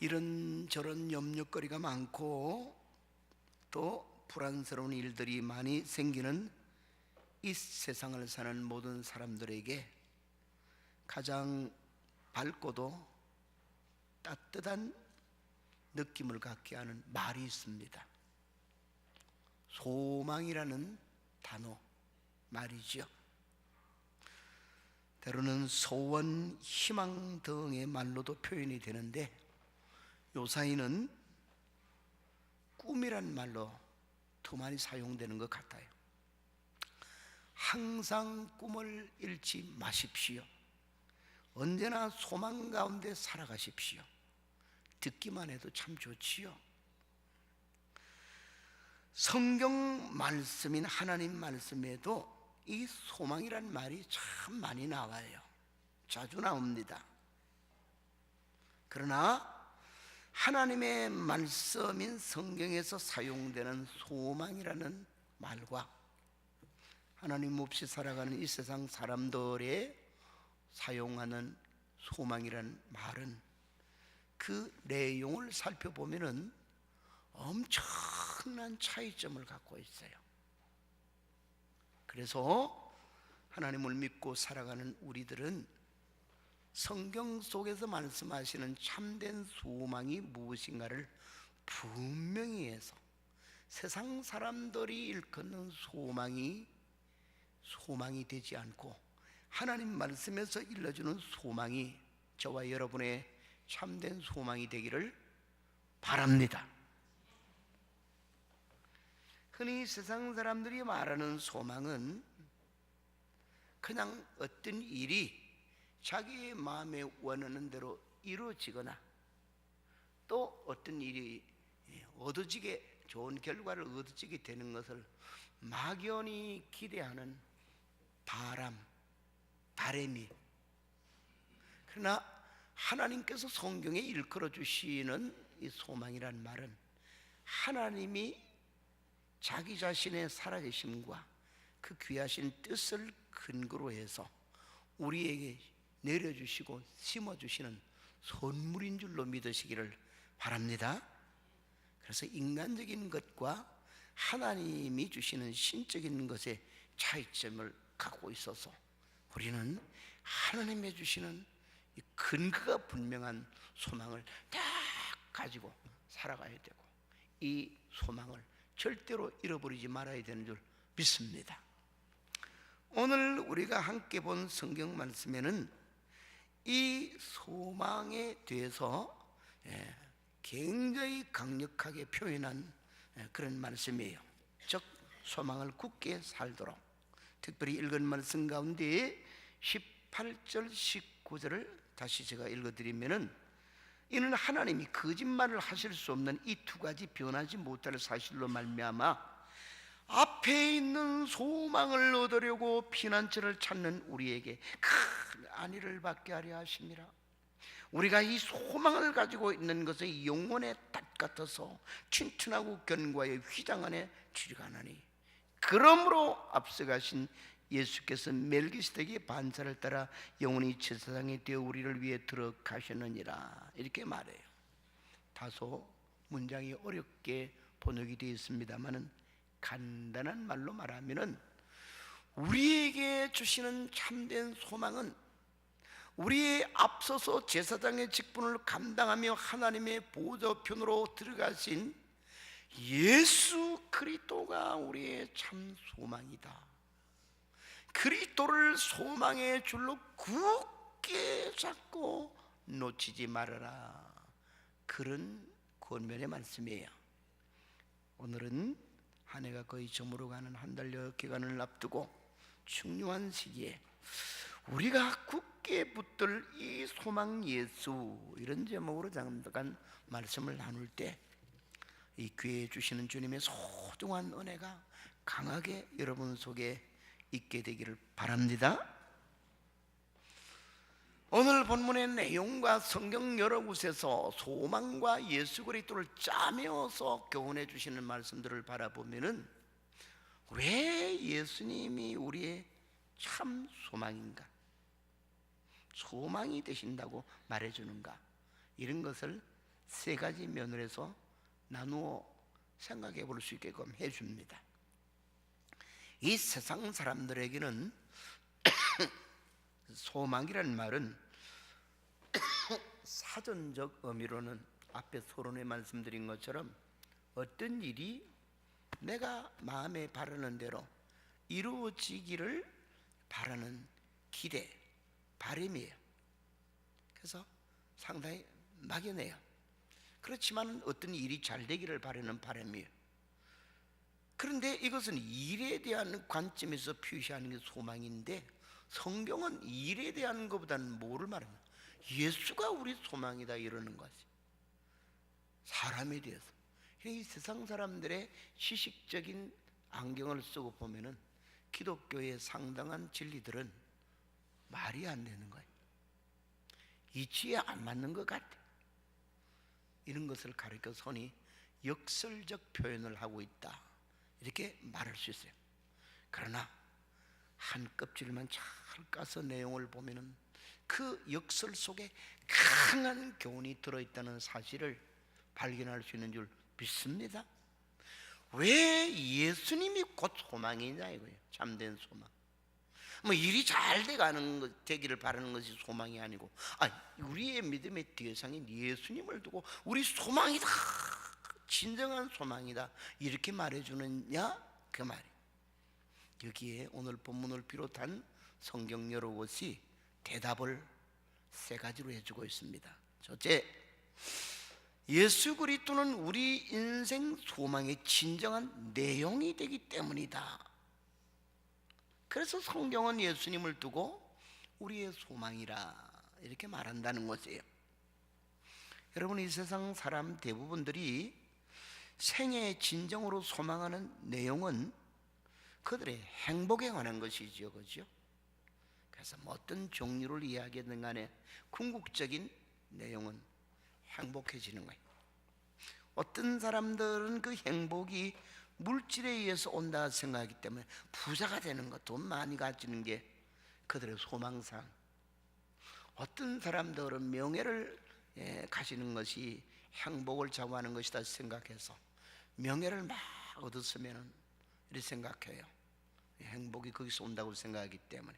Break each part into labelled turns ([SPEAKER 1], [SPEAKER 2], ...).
[SPEAKER 1] 이런저런 염려거리가 많고 또 불안스러운 일들이 많이 생기는 이 세상을 사는 모든 사람들에게 가장 밝고도 따뜻한 느낌을 갖게 하는 말이 있습니다. 소망이라는 단어 말이죠. 때로는 소원, 희망 등의 말로도 표현이 되는데 요사이는 꿈이란 말로 더 많이 사용되는 것 같아요. 항상 꿈을 잃지 마십시오. 언제나 소망 가운데 살아가십시오. 듣기만 해도 참 좋지요. 성경 말씀인 하나님 말씀에도 이 소망이란 말이 참 많이 나와요. 자주 나옵니다. 그러나 하나님의 말씀인 성경에서 사용되는 소망이라는 말과 하나님 없이 살아가는 이 세상 사람들의 사용하는 소망이라는 말은 그 내용을 살펴보면은 엄청난 차이점을 갖고 있어요. 그래서 하나님을 믿고 살아가는 우리들은 성경 속에서 말씀하시는 참된 소망이 무엇인가를 분명히 해서 세상 사람들이 일컫는 소망이 되지 않고 하나님 말씀에서 일러주는 소망이 저와 여러분의 참된 소망이 되기를 바랍니다. 흔히 세상 사람들이 말하는 소망은 그냥 어떤 일이 자기의 마음에 원하는 대로 이루어지거나 또 어떤 일이 얻어지게 좋은 결과를 얻어지게 되는 것을 막연히 기대하는 바람이. 그러나 하나님께서 성경에 일컬어 주시는 이 소망이란 말은 하나님이 자기 자신의 살아계심과 그 귀하신 뜻을 근거로 해서 우리에게 내려주시고 심어주시는 선물인 줄로 믿으시기를 바랍니다. 그래서 인간적인 것과 하나님이 주시는 신적인 것의 차이점을 갖고 있어서 우리는 하나님이 주시는 이 근거가 분명한 소망을 딱 가지고 살아가야 되고 이 소망을 절대로 잃어버리지 말아야 되는 줄 믿습니다. 오늘 우리가 함께 본 성경 말씀에는 이 소망에 대해서 굉장히 강력하게 표현한 그런 말씀이에요. 즉 소망을 굳게 살도록. 특별히 읽은 말씀 가운데 18절 19절을 다시 제가 읽어드리면은 이는 하나님이 거짓말을 하실 수 없는 이 두 가지 변하지 못할 사실로 말미암아 앞에 있는 소망을 얻으려고 피난처를 찾는 우리에게 큰 안위를 받게 하려 하심이라. 우리가 이 소망을 가지고 있는 것은 영혼의 닷 같아서 튼튼하고 견고하여 휘장 안에 들어가나니 그러므로 앞서가신 예수께서 멜기세덱의 반차를 따라 영원히 제사장이 되어 우리를 위해 들어가셨느니라. 이렇게 말해요. 다소 문장이 어렵게 번역이 되어 있습니다만은 간단한 말로 말하면은 우리에게 주시는 참된 소망은 우리의 앞서서 제사장의 직분을 감당하며 하나님의 보좌편으로 들어가신 예수 그리스도가 우리의 참 소망이다. 그리스도를 소망의 줄로 굳게 잡고 놓치지 말아라. 그런 권면의 말씀이에요. 오늘은 한 해가 거의 저물어가는 한 달여 기간을 앞두고 중요한 시기에 우리가 굳게 붙들 이 소망 예수, 이런 제목으로 잠깐 말씀을 나눌 때 이 기회에 주시는 주님의 소중한 은혜가 강하게 여러분 속에 있게 되기를 바랍니다. 오늘 본문의 내용과 성경 여러 곳에서 소망과 예수 그리스도를 짜매어서 교훈해 주시는 말씀들을 바라보면은 왜 예수님이 우리의 참 소망인가, 소망이 되신다고 말해주는가, 이런 것을 세 가지 면에서 나누어 생각해 볼 수 있게끔 해줍니다. 이 세상 사람들에게는 소망이라는 말은 사전적 의미로는 앞에 서론에 말씀드린 것처럼 어떤 일이 내가 마음에 바라는 대로 이루어지기를 바라는 기대, 바람이에요. 그래서 상당히 막연해요. 그렇지만 어떤 일이 잘 되기를 바라는 바람이에요. 그런데 이것은 일에 대한 관점에서 표시하는 게 소망인데, 성경은 일에 대한 것보다는 뭐를 말하냐? 예수가 우리 소망이다 이러는 거지. 사람에 대해서. 이 세상 사람들의 지식적인 안경을 쓰고 보면은 기독교의 상당한 진리들은 말이 안 되는 거예요. 이치에 안 맞는 것 같아. 이런 것을 가리켜 선이 역설적 표현을 하고 있다, 이렇게 말할 수 있어요. 그러나 한 껍질만 잘 까서 내용을 보면은 그 역설 속에 강한 교훈이 들어있다는 사실을 발견할 수 있는 줄 믿습니다. 왜 예수님이 곧 소망이냐 이거예요. 참된 소망. 뭐 일이 잘 돼가는 것, 되기를 바라는 것이 소망이 아니고, 우리의 믿음의 대상인 예수님을 두고 우리 소망이다, 진정한 소망이다, 이렇게 말해주느냐 그 말이. 여기에 오늘 본문을 비롯한 성경 여러 곳이 대답을 세 가지로 해주고 있습니다. 첫째, 예수 그리스도는 우리 인생 소망의 진정한 내용이 되기 때문이다. 그래서 성경은 예수님을 두고 우리의 소망이라 이렇게 말한다는 것이에요. 여러분, 이 세상 사람 대부분들이 생애에 진정으로 소망하는 내용은 그들의 행복에 관한 것이죠, 그렇죠? 그래서 어떤 종류를 이야기하든 간에 궁극적인 내용은 행복해지는 거예요. 어떤 사람들은 그 행복이 물질에 의해서 온다 생각하기 때문에 부자가 되는 것, 돈 많이 가지는 게 그들의 소망상. 어떤 사람들은 명예를 가지는 것이 행복을 좌우하는 것이다 생각해서 명예를 막 얻었으면 이렇게 생각해요. 행복이 거기서 온다고 생각하기 때문에.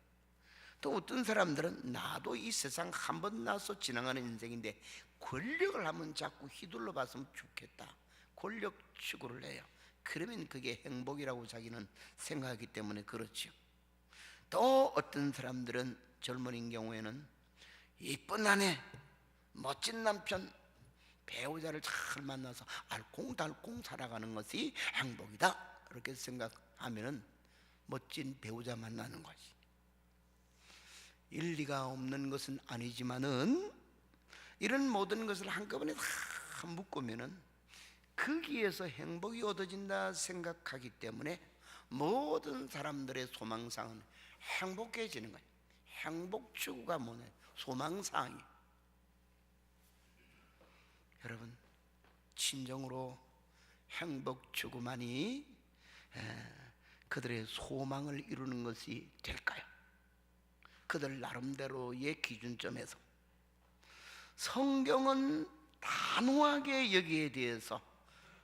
[SPEAKER 1] 또 어떤 사람들은 나도 이 세상 한 번 나서 지나가는 인생인데 권력을 한번 자꾸 휘둘러 봤으면 좋겠다, 권력 추구를 해요. 그러면 그게 행복이라고 자기는 생각하기 때문에 그렇죠. 또 어떤 사람들은 젊은인 경우에는 이쁜 아내, 멋진 남편, 배우자를 잘 만나서 알콩달콩 살아가는 것이 행복이다, 그렇게 생각하면 멋진 배우자 만나는 것이. 일리가 없는 것은 아니지만은 이런 모든 것을 한꺼번에 다 묶으면은 거기에서 행복이 얻어진다 생각하기 때문에 모든 사람들의 소망상은 행복해지는 거예요. 행복 추구가 뭐냐? 소망상이. 여러분, 진정으로 행복 추구만이 그들의 소망을 이루는 것이 될까요? 그들 나름대로의 기준점에서 성경은 단호하게 여기에 대해서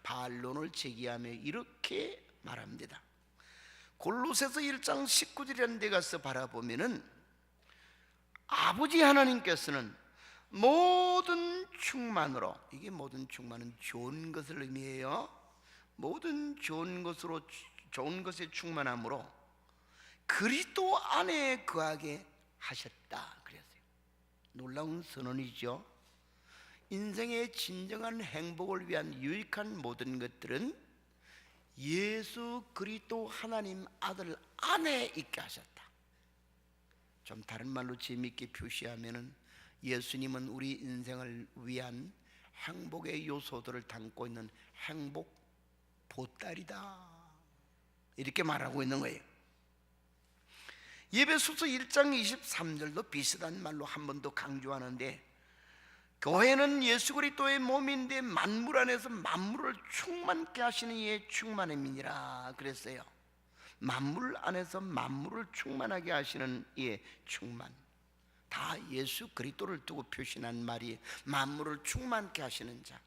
[SPEAKER 1] 반론을 제기하며 이렇게 말합니다. 골로새서 1장 19절이라는 데 가서 바라보면은 아버지 하나님께서는 모든 충만으로, 이게 모든 충만은 좋은 것을 의미해요. 모든 좋은 것으로, 좋은 것에 충만함으로 그리스도 안에 거하게 하셨다 그랬어요. 놀라운 선언이죠. 인생의 진정한 행복을 위한 유익한 모든 것들은 예수 그리스도 하나님 아들 안에 있게 하셨다. 좀 다른 말로 재미있게 표시하면은 예수님은 우리 인생을 위한 행복의 요소들을 담고 있는 행복 보따리다, 이렇게 말하고 있는 거예요. 에베소서 1장 23절도 비슷한 말로 한 번 더 강조하는데, 교회는 예수 그리스도의 몸인데 만물 안에서 만물을 충만케 하시는 이의 충만함이니라 그랬어요. 만물 안에서 만물을 충만하게 하시는 이의 충만. 다 예수 그리스도를 두고 표시한 말이 만물을 충만케 하시는 자,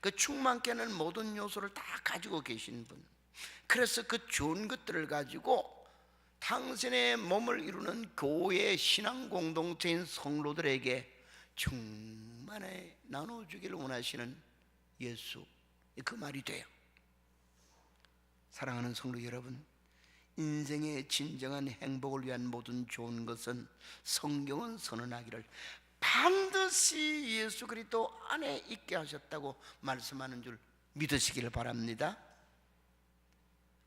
[SPEAKER 1] 그 충만케 하는 모든 요소를 다 가지고 계신 분. 그래서 그 좋은 것들을 가지고 당신의 몸을 이루는 교회의 신앙 공동체인 성도들에게 충만히 나눠주기를 원하시는 예수, 그 말이 돼요. 사랑하는 성도 여러분, 인생의 진정한 행복을 위한 모든 좋은 것은 성경은 선언하기를 반드시 예수 그리스도 안에 있게 하셨다고 말씀하는 줄 믿으시기를 바랍니다.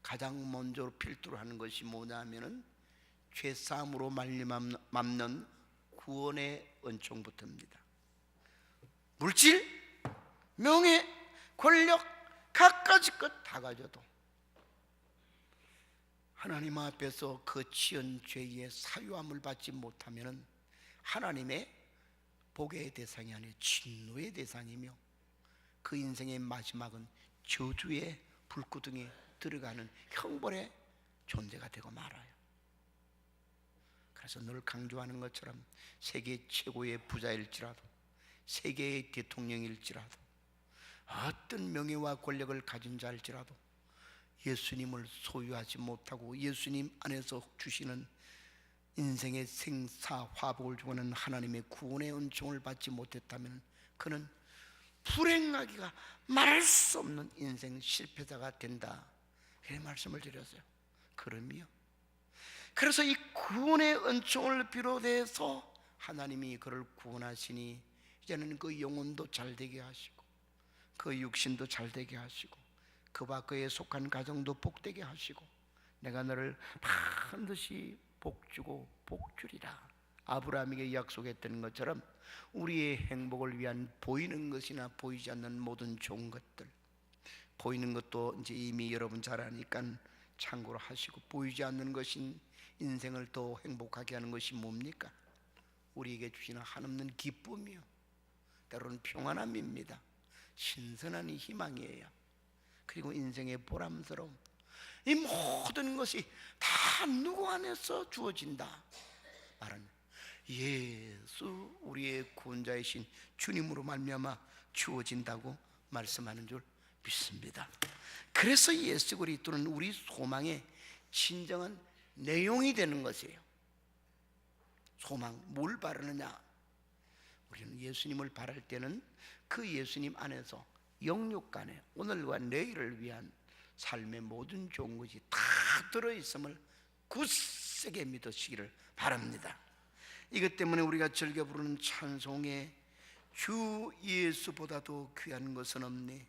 [SPEAKER 1] 가장 먼저 필두로 하는 것이 뭐냐면은 죄사함으로 말미암는 구원의 은총부터입니다. 물질, 명예, 권력 갖가지 것 다 가져도 하나님 앞에서 그 지은 죄의 사유함을 받지 못하면 하나님의 복의 대상이 아니라 진노의 대상이며 그 인생의 마지막은 저주의 불구덩이에 들어가는 형벌의 존재가 되고 말아요. 그래서 늘 강조하는 것처럼 세계 최고의 부자일지라도, 세계의 대통령일지라도, 어떤 명예와 권력을 가진 자일지라도 예수님을 소유하지 못하고 예수님 안에서 주시는 인생의 생사화복을 주고는 하나님의 구원의 은총을 받지 못했다면 그는 불행하기가 말할 수 없는 인생 실패자가 된다, 그렇게 말씀을 드렸어요. 그럼요. 그래서 이 구원의 은총을 비롯해서 하나님이 그를 구원하시니 이제는 그 영혼도 잘되게 하시고 그 육신도 잘되게 하시고 그와 그에 속한 가정도 복되게 하시고 내가 너를 반드시 복주고 복주리라 아브라함에게 약속했던 것처럼 우리의 행복을 위한 보이는 것이나 보이지 않는 모든 좋은 것들, 보이는 것도 이제 이미 여러분 잘 아니까 참고로 하시고, 보이지 않는 것인 인생을 더 행복하게 하는 것이 뭡니까? 우리에게 주시는 한없는 기쁨이요, 때로는 평안함입니다. 신선한 희망이에요. 그리고 인생의 보람스러움, 이 모든 것이 다 누구 안에서 주어진다 말은 예수 우리의 구원자이신 주님으로 말미암아 주어진다고 말씀하는 줄 믿습니다. 그래서 예수 그리스도는 우리 소망의 진정한 내용이 되는 것이에요. 소망, 뭘 바르느냐? 우리는 예수님을 바랄 때는 그 예수님 안에서 영육간에 오늘과 내일을 위한 삶의 모든 좋은 것이 다 들어있음을 굳세게 믿으시기를 바랍니다. 이것 때문에 우리가 즐겨 부르는 찬송에 주 예수보다도 귀한 것은 없네,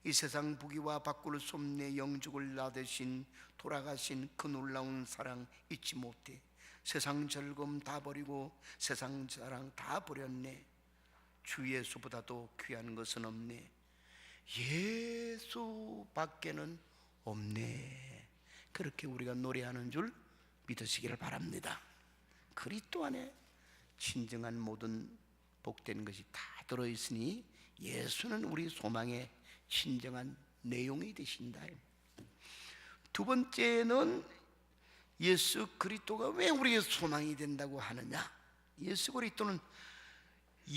[SPEAKER 1] 이 세상 부귀와 바꿀 수 없네, 영죽을 나대신 돌아가신 그 놀라운 사랑 잊지 못해, 세상 즐거움 다 버리고 세상 자랑 다 버렸네, 주 예수보다도 귀한 것은 없네, 예수밖에는 없네, 그렇게 우리가 노래하는 줄 믿으시기를 바랍니다. 그리스도 안에 진정한 모든 복된 것이 다 들어있으니 예수는 우리 소망의 진정한 내용이 되신다. 두 번째는 예수 그리스도가 왜 우리의 소망이 된다고 하느냐? 예수 그리스도는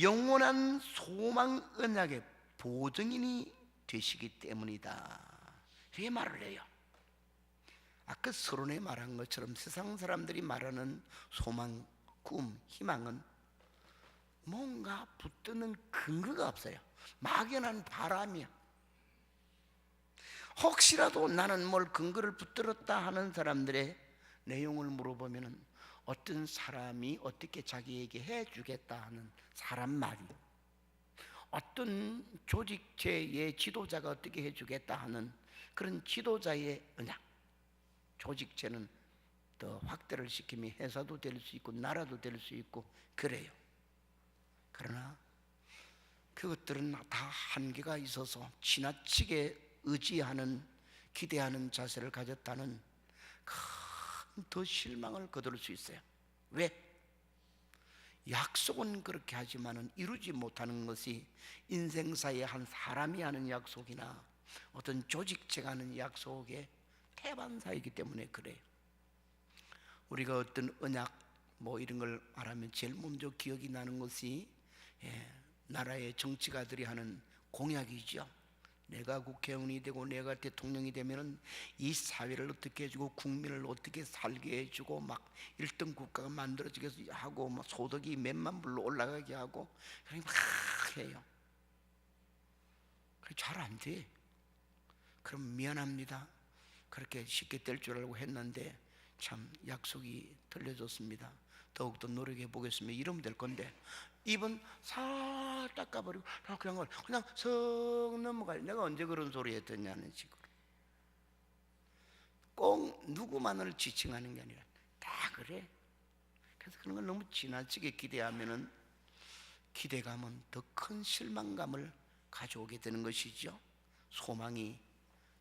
[SPEAKER 1] 영원한 소망 언약의 보증인이 되시기 때문이다, 이렇게 말을 해요. 아까 서론에 말한 것처럼 세상 사람들이 말하는 소망, 꿈, 희망은 뭔가 붙드는 근거가 없어요. 막연한 바람이야. 혹시라도 나는 뭘 근거를 붙들었다 하는 사람들의 내용을 물어보면 어떤 사람이 어떻게 자기에게 해주겠다 하는 사람 말이, 어떤 조직체의 지도자가 어떻게 해주겠다 하는 그런 지도자의 언약, 조직체는 더 확대를 시키면 회사도 될 수 있고 나라도 될 수 있고 그래요. 그러나 그것들은 다 한계가 있어서 지나치게 의지하는, 기대하는 자세를 가졌다는 큰 더 실망을 거둘 수 있어요. 왜? 약속은 그렇게 하지만은 이루지 못하는 것이 인생사의 한 사람이 하는 약속이나 어떤 조직체가 하는 약속의 태반사이기 때문에 그래요. 우리가 어떤 언약, 뭐 이런 걸 말하면 제일 먼저 기억이 나는 것이 나라의 정치가들이 하는 공약이죠. 내가 국회의원이 되고 내가 대통령이 되면은 이 사회를 어떻게 해주고 국민을 어떻게 살게 해주고 막 1등 국가가 만들어지게 하고 막 소득이 몇만 불로 올라가게 하고 막 해요. 잘 안 돼. 그럼 미안합니다. 그렇게 쉽게 될 줄 알고 했는데 참 약속이 틀려졌습니다. 더욱더 노력해 보겠습니다. 이러면 될 건데 입은 살 닦아버리고 그냥 썩 넘어가요. 내가 언제 그런 소리 했더냐는 식으로 꼭 누구만을 지칭하는 게 아니라 다 그래. 그래서 그런 걸 너무 지나치게 기대하면은 기대감은 더 큰 실망감을 가져오게 되는 것이죠. 소망이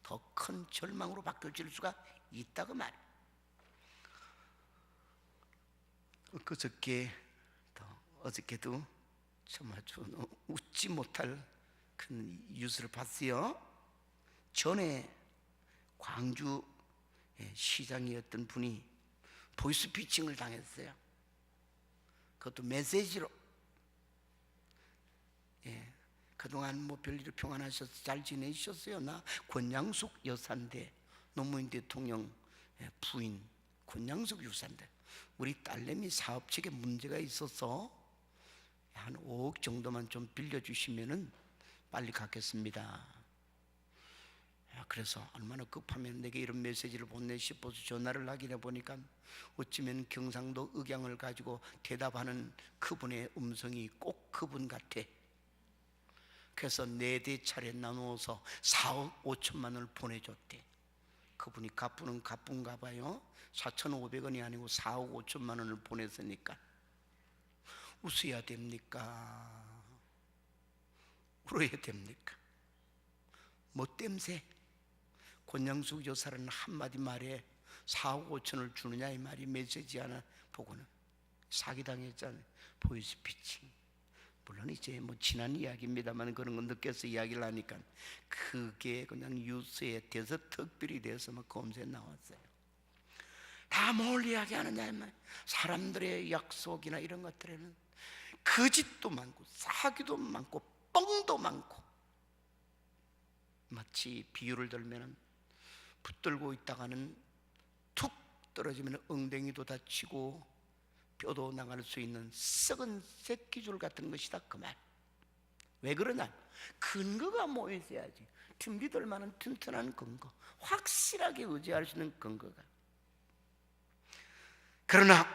[SPEAKER 1] 더 큰 절망으로 바뀌어질 수가 있다고 말이에요. 어저께도 정말 웃지 못할 큰 뉴스를 봤어요. 전에 광주 시장이었던 분이 보이스피싱을 당했어요. 그것도 메시지로. 그동안 뭐 별일 평안하셔서 잘 지내셨어요? 나 권양숙 여사인데, 노무현 대통령 부인 권양숙 여사인데 우리 딸내미 사업 측에 문제가 있어서 한 5억 정도만 좀 빌려주시면은 빨리 갚겠습니다. 그래서 얼마나 급하면 내게 이런 메시지를 보내 싶어서 전화를 하긴 해보니까 어쩌면 경상도 억양을 가지고 대답하는 그분의 음성이 꼭 그분 같아. 그래서 4대 차례 나누어서 4억 5천만 원을 보내줬대. 그분이 갚은가 봐요. 4,500원이 아니고 4억 5천만 원을 보냈으니까 웃어야 됩니까? 울어야 됩니까? 뭐 땜새? 권양숙 여사는 한마디 말에 4억 5천을 주느냐 이 말이 메시지 하나 보고는 사기당했잖아요. 보이스피싱. 물론 이제 뭐 지난 이야기입니다만 그런 건 느껴서 이야기를 하니까 그게 그냥 뉴스에 대해서 특별히 돼서 막 검색에 나왔어요. 다 뭘 이야기하느냐 이 말. 사람들의 약속이나 이런 것들에는 거짓도 많고 사기도 많고 뻥도 많고, 마치 비유를 들면 붙들고 있다가는 툭 떨어지면 엉덩이도 다치고 뼈도 나갈 수 있는 썩은 새끼줄 같은 것이다 그 말. 왜 그러냐? 근거가 모여 있어야지. 믿을 만한 튼튼한 근거, 확실하게 의지할 수 있는 근거가. 그러나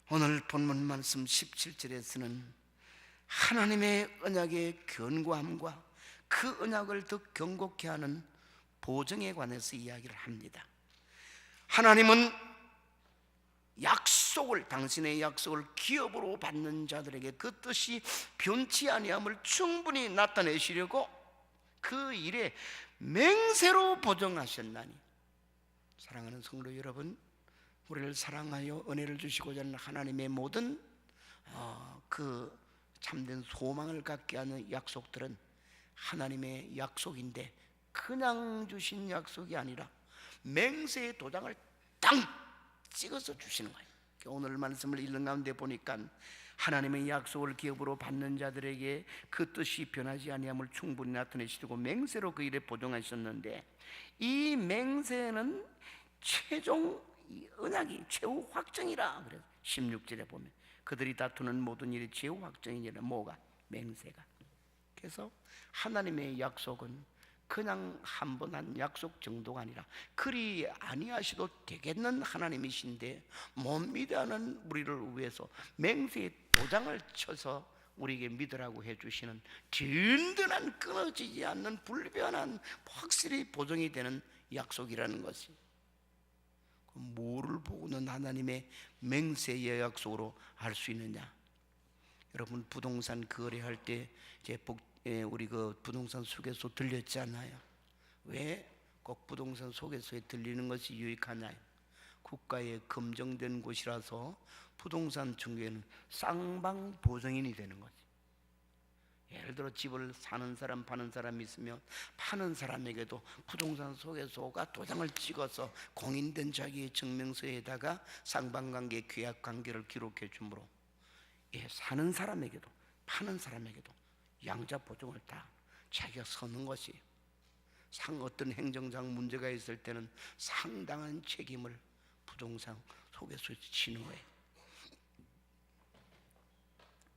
[SPEAKER 1] 오늘 본문 말씀 17절에서는 하나님의 언약의 견고함과 그 언약을 더 견고케 하는 보증에 관해서 이야기를 합니다. 하나님은 당신의 약속을 기업으로 받는 자들에게 그 뜻이 변치 아니함을 충분히 나타내시려고 그 일에 맹세로 보증하셨나니. 사랑하는 성도 여러분, 우리를 사랑하여 은혜를 주시고자 하는 하나님의 모든 그 참된 소망을 갖게 하는 약속들은 하나님의 약속인데 그냥 주신 약속이 아니라 맹세의 도장을 땅 찍어서 주시는 거예요. 오늘 말씀을 읽는 가운데 보니까 하나님의 약속을 기업으로 받는 자들에게 그 뜻이 변하지 아니함을 충분히 나타내시고 맹세로 그 일에 보증하셨는데, 이 맹세는 최종 언약이 최후 확정이라. 그래서 16절에 보면 그들이 다투는 모든 일이 최후 확정이니라. 뭐가? 맹세가. 그래서 하나님의 약속은 그냥 한 번 한 약속 정도가 아니라 그리 아니하셔도 되겠는 하나님이신데 못 믿어하는 우리를 위해서 맹세의 도장을 쳐서 우리에게 믿으라고 해주시는 든든한, 끊어지지 않는, 불변한, 확실히 보증이 되는 약속이라는 것이. 뭐를 보고는 하나님의 맹세의 약속으로 알 수 있느냐? 여러분, 부동산 거래할 때 이제 우리 그 부동산 소개서 들렸잖아요. 왜 꼭 부동산 소개서에 들리는 것이 유익하냐? 국가에 검증된 곳이라서 부동산 중개는 쌍방 보증인이 되는 거지. 예를 들어 집을 사는 사람 파는 사람이 있으면 파는 사람에게도 부동산 소개서가 도장을 찍어서 공인된 자기의 증명서에다가 상반관계 계약 관계를 기록해 주므로 사는 사람에게도 파는 사람에게도 양자 보증을 다 자기가 서는 것이 어떤 행정상 문제가 있을 때는 상당한 책임을 부동산 소개서에 지는 거예요.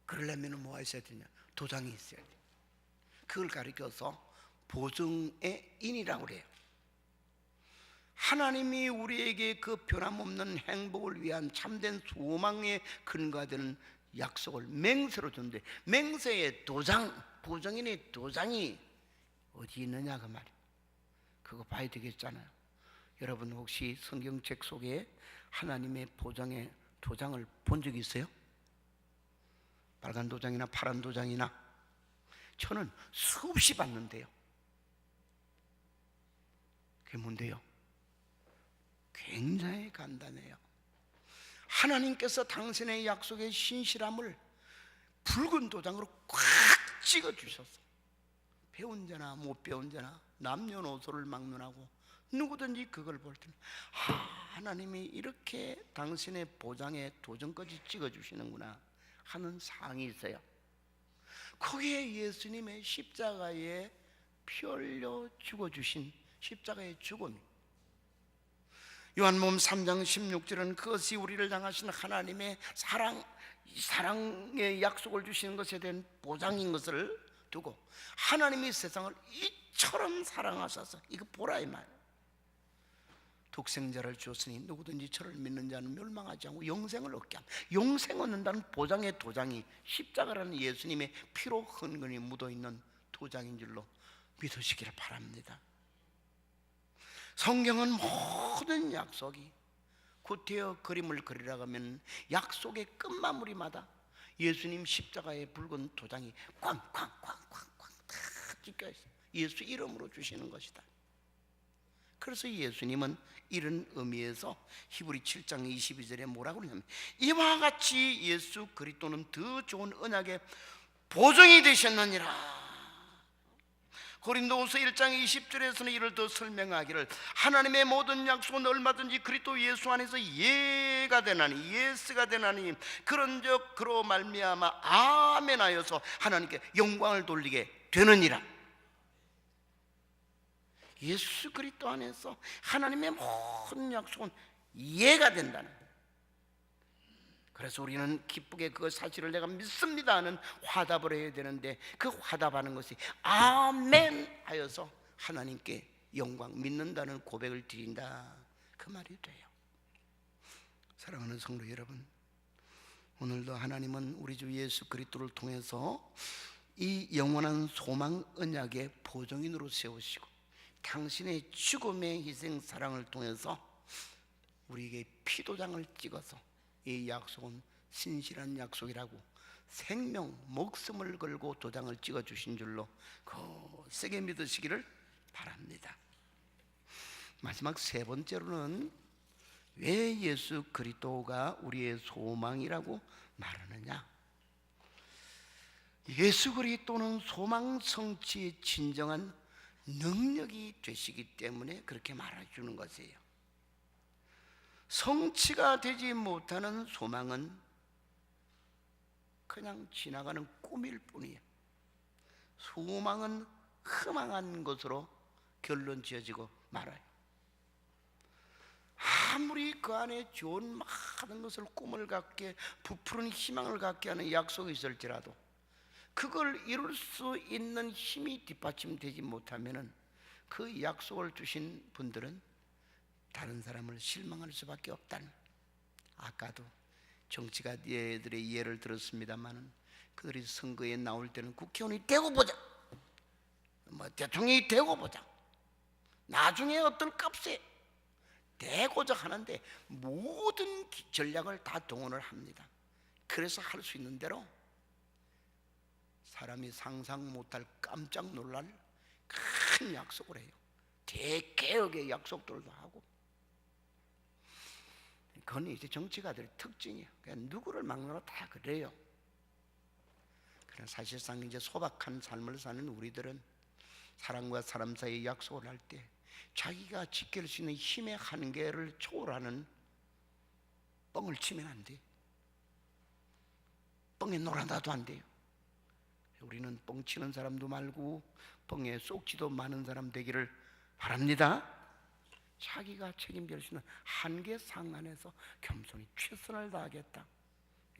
[SPEAKER 1] 그러려면 뭐가 있어야 되냐? 도장이 있어야 돼. 그걸 가리켜서 보증의 인이라고 그래요. 하나님이 우리에게 그 변함없는 행복을 위한 참된 소망의 근거가 되는 약속을 맹세로 준대. 맹세의 도장, 보증인의 도장이 어디 있느냐 그 말이에요. 그거 봐야 되겠잖아요. 여러분 혹시 성경책 속에 하나님의 보장의 도장을 본 적이 있어요? 빨간 도장이나 파란 도장이나? 저는 수없이 봤는데요. 그게 뭔데요? 굉장히 간단해요. 하나님께서 당신의 약속의 신실함을 붉은 도장으로 꽉 찍어주셨어. 배운 자나 못 배운 자나 남녀노소를 막론하고 누구든지 그걸 볼 때는 하나님이 이렇게 당신의 보장에 도장까지 찍어주시는구나 하는 사항이 있어요. 거기에 예수님의 십자가에 피 흘려 죽어주신 십자가의 죽음, 요한복음 3장 16절은 그것이 우리를 향하신 하나님의 사랑의 약속을 주시는 것에 대한 보장인 것을 두고 하나님이 세상을 이처럼 사랑하셔서 이거 보라 이 말. 독생자를 주었으니 누구든지 저를 믿는 자는 멸망하지 않고 영생을 얻게 합니다. 영생 얻는다는 보장의 도장이 십자가라는 예수님의 피로 흔근히 묻어있는 도장인 줄로 믿으시기를 바랍니다. 성경은 모든 약속이 구태여 그림을 그리라고 하면 약속의 끝마무리마다 예수님 십자가의 붉은 도장이 꽝꽝꽝꽝꽝 다 찍혀있어요. 예수 이름으로 주시는 것이다. 그래서 예수님은 이런 의미에서 히브리 7장 22절에 뭐라고 그러냐면 이와 같이 예수 그리스도는 더 좋은 언약의 보증이 되셨느니라. 고린도후서 1장 20절에서는 이를 더 설명하기를 하나님의 모든 약속은 얼마든지 그리스도 예수 안에서 예가 되나니 예스가 되나니 그런즉 그로 말미암아 아멘하여서 하나님께 영광을 돌리게 되느니라. 예수 그리스도 안에서 하나님의 모든 약속은 예가 된다는 거예요. 그래서 우리는 기쁘게 그 사실을 내가 믿습니다 하는 화답을 해야 되는데 그 화답하는 것이 아멘 하여서 하나님께 영광 믿는다는 고백을 드린다 그 말이 돼요. 사랑하는 성도 여러분, 오늘도 하나님은 우리 주 예수 그리스도를 통해서 이 영원한 소망 언약의 보증인으로 세우시고 당신의 죽음의 희생 사랑을 통해서 우리에게 피도장을 찍어서 이 약속은 신실한 약속이라고 생명, 목숨을 걸고 도장을 찍어주신 줄로 세게 믿으시기를 바랍니다. 마지막 세 번째로는 왜 예수 그리스도가 우리의 소망이라고 말하느냐? 예수 그리스도는 소망 성취의 진정한 능력이 되시기 때문에 그렇게 말해주는 것이에요. 성취가 되지 못하는 소망은 그냥 지나가는 꿈일 뿐이에요. 소망은 허망한 것으로 결론 지어지고 말아요. 아무리 그 안에 좋은 많은 것을 꿈을 갖게 부풀은 희망을 갖게 하는 약속이 있을지라도 그걸 이룰 수 있는 힘이 뒷받침되지 못하면 그 약속을 주신 분들은 다른 사람을 실망할 수밖에 없다는, 아까도 정치가들의 예를 들었습니다만 그들이 선거에 나올 때는 국회의원이 되고 보자, 대통령이 되고 보자, 나중에 어떤 값에 되고자 하는데 모든 전략을 다 동원을 합니다. 그래서 할 수 있는 대로 사람이 상상 못할 깜짝 놀랄 큰 약속을 해요. 대개혁의 약속들도 하고. 그건 이제 정치가들의 특징이에요. 그냥 누구를 막느라 다 그래요. 사실상 이제 소박한 삶을 사는 우리들은 사람과 사람 사이에 약속을 할 때 자기가 지킬 수 있는 힘의 한계를 초월하는 뻥을 치면 안 돼. 뻥에 놀아나도 안 돼요. 우리는 뻥 치는 사람도 말고 뻥에 쏙지도 많은 사람 되기를 바랍니다. 자기가 책임질 수 있는 한계상 안에서 겸손히 최선을 다하겠다.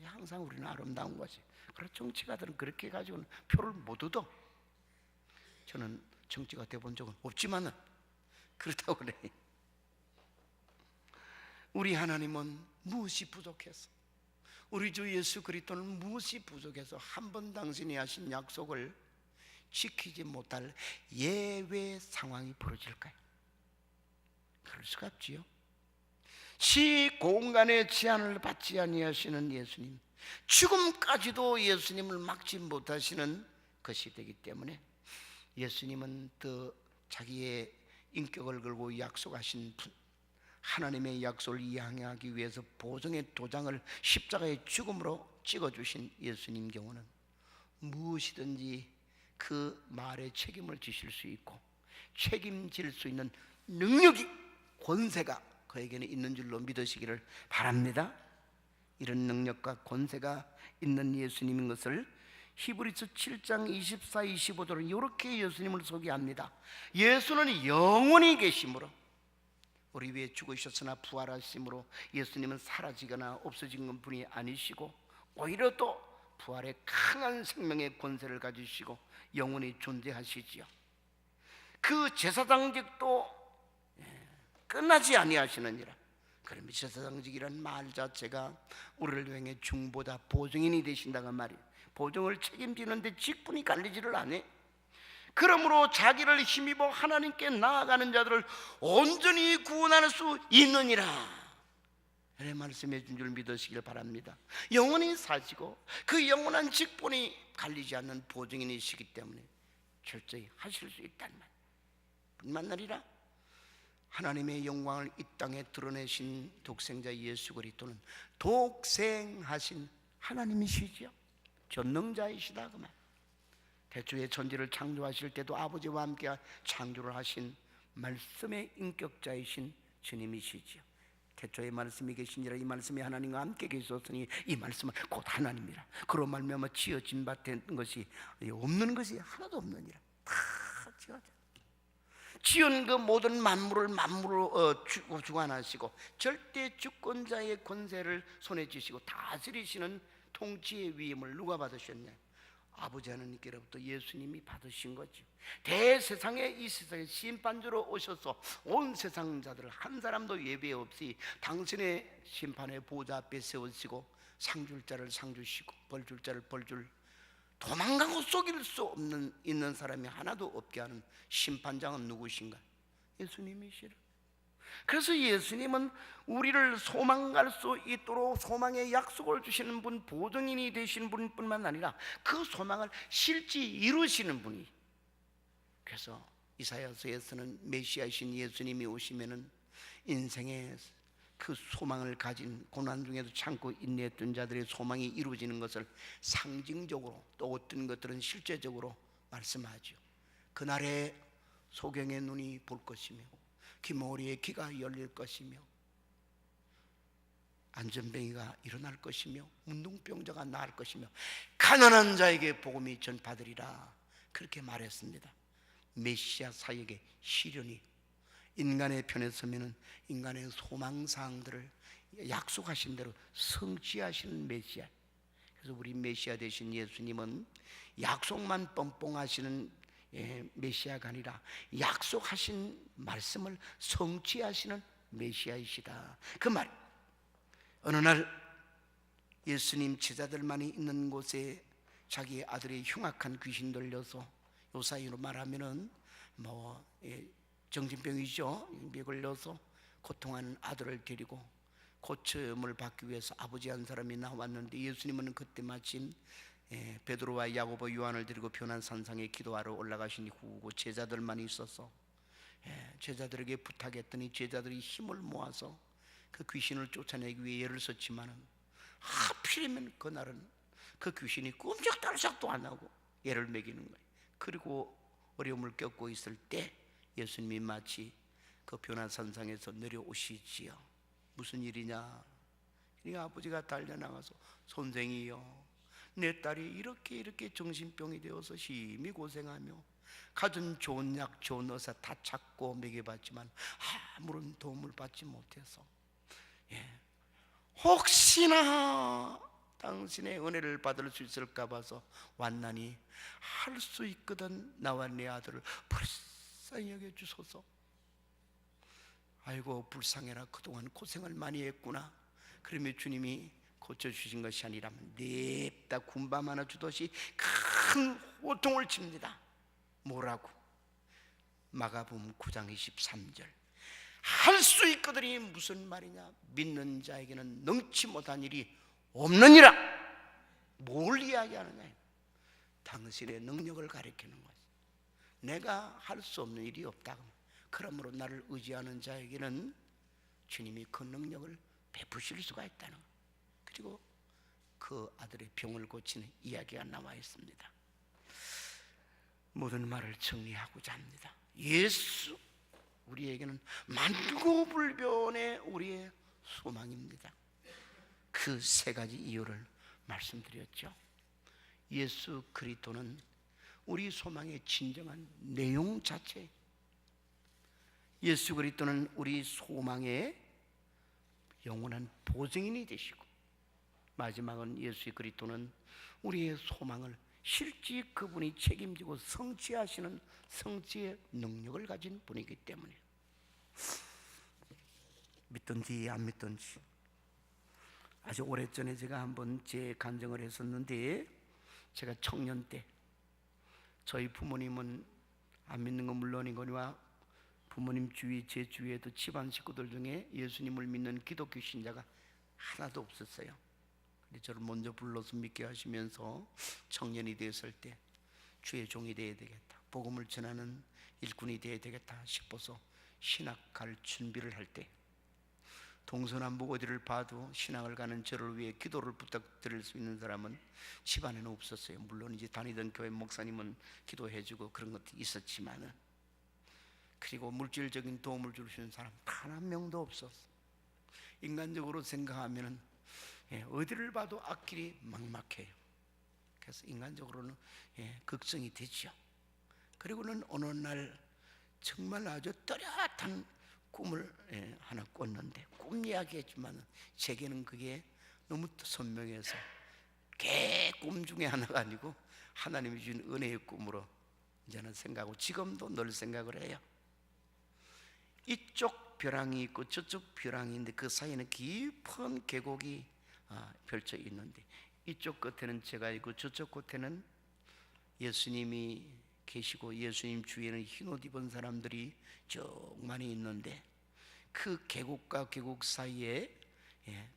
[SPEAKER 1] 항상 우리는 아름다운 거지. 그래서 정치가들은 그렇게 가지고는 표를 못 얻어. 저는 정치가 돼본 적은 없지만은 그렇다고 그래. 우리 하나님은 무엇이 부족해서, 우리 주 예수 그리스도는 무엇이 부족해서 한 번 당신이 하신 약속을 지키지 못할 예외 상황이 벌어질까요? 그럴 수가 없지요. 시 공간의 제한을 받지 아니하시는 예수님, 죽음까지도 예수님을 막지 못하시는 것이 되기 때문에 예수님은 더 자기의 인격을 걸고 약속하신 분, 하나님의 약속을 이행하기 위해서 보증의 도장을 십자가의 죽음으로 찍어주신 예수님 경우는 무엇이든지 그 말에 책임을 지실 수 있고 책임질 수 있는 능력이, 권세가 그에게는 있는 줄로 믿으시기를 바랍니다. 이런 능력과 권세가 있는 예수님인 것을 히브리서 7장 24, 25절은 이렇게 예수님을 소개합니다. 예수는 영원히 계심으로, 우리 위해 죽으셨으나 부활하심으로 예수님은 사라지거나 없어진 분이 아니시고 오히려 또 부활의 강한 생명의 권세를 가지시고 영원히 존재하시지요. 그 제사장직도 끝나지 아니하시느니라. 그러면 제사장직이란 말 자체가 우리를 향해 중보자, 보증인이 되신다는 말이에요. 보증을 책임지는데 직분이 갈리지를 않아요. 그러므로 자기를 힘입어 하나님께 나아가는 자들을 온전히 구원할 수 있느니라. 이런 말씀해 준 줄 믿으시길 바랍니다. 영원히 사시고 그 영원한 직분이 갈리지 않는 보증인이시기 때문에 철저히 하실 수 있다는 말. 뿐만 아니라 하나님의 영광을 이 땅에 드러내신 독생자 예수 그리스도는 독생하신 하나님이시지요. 전능자이시다 그 말. 태초에 천지를 창조하실 때도 아버지와 함께 창조를 하신 말씀의 인격자이신 주님이시지요. 태초에 말씀이 계시니라. 이 말씀이 하나님과 함께 계셨으니 이 말씀은 곧 하나님이라. 그로 말미암아 지어진 바 된 것이 없는 것이 하나도 없느니라. 다 지어져. 지은 그 모든 만물을 만물로 주관하시고 절대 주권자의 권세를 손에 쥐시고 다스리시는 통치의 위임을 누가 받으셨냐? 아버지 하나님께로부터 예수님이 받으신 거죠. 대세상에, 이 세상에 심판주로 오셔서 온 세상 자들을 한 사람도 예외 없이 당신의 심판의 보좌 앞에 세우시고 상줄 자를 상주시고 벌줄 자를 벌줄, 도망가고 속일 수 없는 있는 사람이 하나도 없게 하는 심판장은 누구신가? 예수님이시라. 그래서 예수님은 우리를 소망할 수 있도록 소망의 약속을 주시는 분, 보증인이 되시는 분뿐만 아니라 그 소망을 실제 이루시는 분이. 그래서 이사야서에서는 메시아이신 예수님이 오시면은 인생의 그 소망을 가진, 고난 중에도 참고 인내했던 자들의 소망이 이루어지는 것을 상징적으로, 또 어떤 것들은 실제적으로 말씀하죠. 그날에 소경의 눈이 볼 것이며 귀머리의 귀가 열릴 것이며 안전뱅이가 일어날 것이며 문둥병자가 나을 것이며 가난한 자에게 복음이 전파되리라. 그렇게 말했습니다. 메시아 사역의 시련이 인간의 편에 서면은 인간의 소망사항들을 약속하신 대로 성취하시는 메시아. 그래서 우리 메시아 되신 예수님은 약속만 뻥뻥하시는 메시아가 아니라 약속하신 말씀을 성취하시는 메시아이시다 그 말. 어느 날 예수님 제자들만이 있는 곳에 자기 아들의 흉악한 귀신 들려서, 요 사이로 말하면은 정신병이죠. 병에 걸려서 고통하는 아들을 데리고 고침을 받기 위해서 아버지 한 사람이 나왔는데, 예수님은 그때 마침 베드로와 야고보, 요한을 데리고 변한 산상에 기도하러 올라가신 이후고 제자들만 있어서 제자들에게 부탁했더니 제자들이 힘을 모아서 그 귀신을 쫓아내기 위해 애를 썼지만은 하필이면 그날은 그 귀신이 꼼짝달싹도 안 하고 얘를 먹이는 거예요. 그리고 어려움을 겪고 있을 때 예수님이 마치 그 변화산상에서 내려오시지요. 무슨 일이냐? 이 아버지가 달려나가서 선생이요, 내 딸이 이렇게 정신병이 되어서 심히 고생하며 가진 좋은 약, 좋은 의사 다 찾고 먹여봤지만 아무런 도움을 받지 못해서, 혹시나 당신의 은혜를 받을 수 있을까 봐서 왔나니 할 수 있거든 나와 내 아들을 불쌍히 여겨주소서. 아이고 불쌍해라, 그동안 고생을 많이 했구나. 그러면 주님이 고쳐주신 것이 아니라면 냅다 군밤 하나 주듯이 큰 호통을 칩니다. 뭐라고? 마가복음 9장 23절, 할 수 있거든이 무슨 말이냐? 믿는 자에게는 능치 못한 일이 없느니라. 뭘 이야기하느냐? 당신의 능력을 가리키는 거지. 내가 할 수 없는 일이 없다. 그러므로 나를 의지하는 자에게는 주님이 그 능력을 베푸실 수가 있다는 것. 그리고 그 아들의 병을 고치는 이야기가 나와 있습니다. 모든 말을 정리하고자 합니다. 예수, 우리에게는 만고불변의 우리의 소망입니다. 그 세 가지 이유를 말씀드렸죠. 예수 그리스도는 우리 소망의 진정한 내용 자체, 예수 그리스도는 우리 소망의 영원한 보증인이 되시고, 마지막은 예수 그리스도는 우리의 소망을 실제 그분이 책임지고 성취하시는 성취의 능력을 가진 분이기 때문에, 믿든지 안 믿든지. 아주 오래전에 제가 한번 제 간증을 했었는데, 제가 청년 때 저희 부모님은 안 믿는 건 물론이거니와 부모님 주위, 제 주위에도 집안 식구들 중에 예수님을 믿는 기독교 신자가 하나도 없었어요. 근데 저를 먼저 불러서 믿게 하시면서 청년이 되었을 때 주의 종이 되어야 되겠다, 복음을 전하는 일꾼이 되어야 되겠다 싶어서 신학할 준비를 할 때, 동서남북 어디를 봐도 신학을 가는 저를 위해 기도를 부탁드릴 수 있는 사람은 집안에는 없었어요. 물론 이제 다니던 교회 목사님은 기도해주고 그런 것도 있었지만은, 그리고 물질적인 도움을 줄 수 있는 사람 단 한 명도 없었어. 인간적으로 생각하면은 어디를 봐도 앞길이 막막해요. 그래서 인간적으로는 걱정이 되죠. 그리고는 어느 날 정말 아주 또렷한 꿈을 하나 꿨는데, 꿈 이야기했지만 제게는 그게 너무 선명해서 개 꿈 중에 하나가 아니고 하나님이 주신 은혜의 꿈으로 이제는 생각하고 지금도 늘 생각을 해요. 이쪽 벼랑이 있고 저쪽 벼랑이 있는데 그 사이에는 깊은 계곡이 펼쳐 있는데, 이쪽 끝에는 제가 있고 저쪽 끝에는 예수님이 계시고 예수님 주위에는 흰옷 입은 사람들이 쭉 많이 있는데, 그 계곡과 계곡 사이에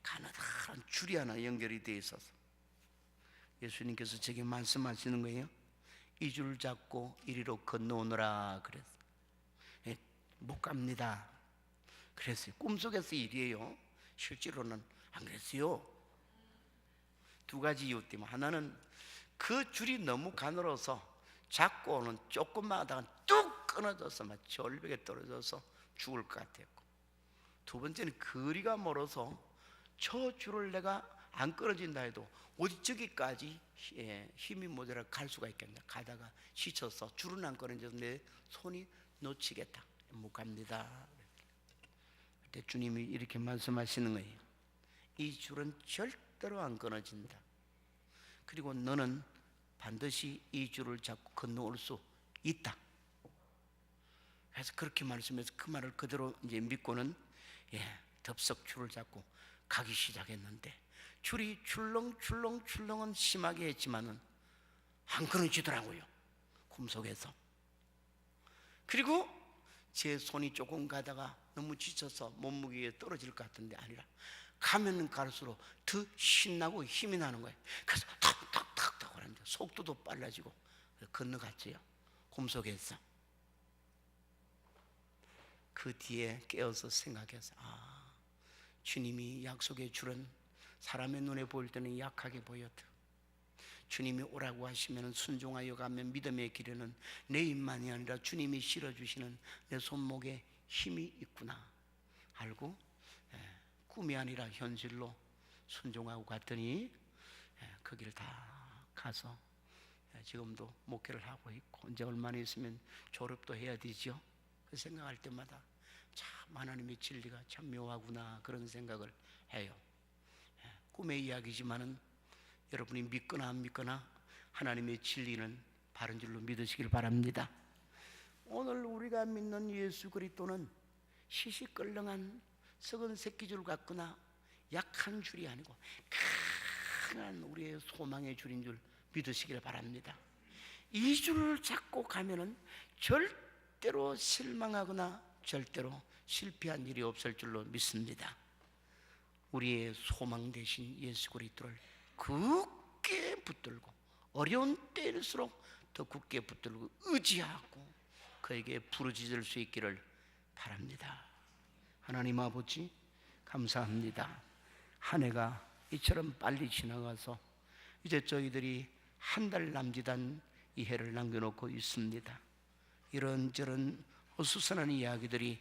[SPEAKER 1] 가느다란 줄이 하나 연결이 되어 있어서 예수님께서 제게 말씀하시는 거예요. 이 줄 잡고 이리로 건너오너라 그랬어요. 못 갑니다. 그랬어요. 꿈속에서 일이에요. 실제로는 안 그랬어요. 두 가지 이유 때문에, 하나는 그 줄이 너무 가늘어서 잡고 오는 조금만 하다가 뚝 끊어져서 막 절벽에 떨어져서 죽을 것 같았고, 두 번째는 거리가 멀어서 저 줄을 내가 안 끊어진다 해도 어디 저기까지 힘이 모자라 갈 수가 있겠나. 가다가 지쳐서 줄은 안 끊어져서 내 손이 놓치겠다. 못 갑니다. 그때 주님이 이렇게 말씀하시는 거예요. 이 줄은 절대로 안 끊어진다. 그리고 너는 반드시 이 줄을 잡고 건너올 수 있다. 그래서 그렇게 말씀해서 그 말을 그대로 이제 믿고는 덥석 줄을 잡고 가기 시작했는데, 줄이 출렁출렁은 심하게 했지만은 안 끊어지더라고요, 꿈속에서. 그리고 제 손이 조금 가다가 너무 지쳐서 몸무게에 떨어질 것 같은데 아니라, 가면 갈수록 더 신나고 힘이 나는 거예요. 그래서 탁탁탁탁 하는데 속도도 빨라지고 건너갔지요, 꿈속에서. 그 뒤에 깨어서 생각해서, 주님이 약속의 줄은 사람의 눈에 보일 때는 약하게 보여도 주님이 오라고 하시면 순종하여 가면 믿음의 길에는 내 입만이 아니라 주님이 실어주시는 내 손목에 힘이 있구나 알고 꿈이 아니라 현실로 순종하고 갔더니 그 길 다 가서 지금도 목회를 하고 있고 이제 얼마나 있으면 졸업도 해야 되죠. 그 생각할 때마다 참 하나님의 진리가 참 묘하구나 그런 생각을 해요. 꿈의 이야기지만은 여러분이 믿거나 안 믿거나 하나님의 진리는 바른 줄로 믿으시길 바랍니다. 오늘 우리가 믿는 예수 그리스도는 시시껄렁한 썩은 새끼줄 같거나 약한 줄이 아니고 강한 우리의 소망의 줄인 줄 믿으시길 바랍니다. 이 줄을 잡고 가면은 절대로 실망하거나 절대로 실패한 일이 없을 줄로 믿습니다. 우리의 소망 되신 예수 그리스도를 굳게 붙들고 어려운 때일수록 더 굳게 붙들고 의지하고 그에게 부르짖을 수 있기를 바랍니다. 하나님 아버지 감사합니다. 한 해가 이처럼 빨리 지나가서 이제 저희들이 한 달 남짓한 이 해를 남겨놓고 있습니다. 이런저런 어수선한 이야기들이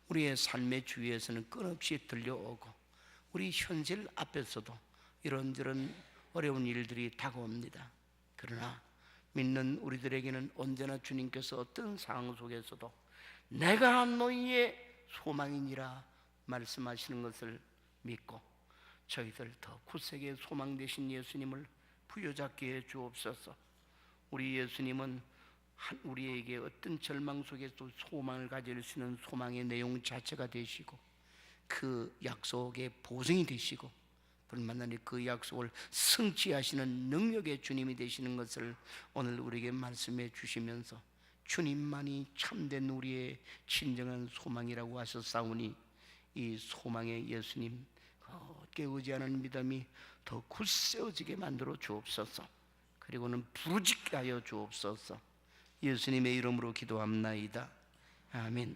[SPEAKER 1] 우리의 삶의 주위에서는 끊없이 들려오고 우리 현실 앞에서도 이런저런 어려운 일들이 다가옵니다. 그러나 믿는 우리들에게는 언제나 주님께서 어떤 상황 속에서도 내가 너희의 소망이니라 말씀하시는 것을 믿고 저희들 더 굳세게 소망 되신 예수님을 부여잡게 해 주옵소서. 우리 예수님은 우리에게 어떤 절망 속에서 소망을 가질 수 있는 소망의 내용 자체가 되시고 그 약속의 보증이 되시고 뿐만 아니라 그 약속을 성취하시는 능력의 주님이 되시는 것을 오늘 우리에게 말씀해 주시면서 주님만이 참된 우리의 진정한 소망이라고 하셨사오니 이 소망의 예수님 굳게 의지하는 믿음이 더 굳세어지게 만들어 주옵소서. 그리고는 부르짖게 하여 주옵소서. 예수님의 이름으로 기도합나이다. 아멘.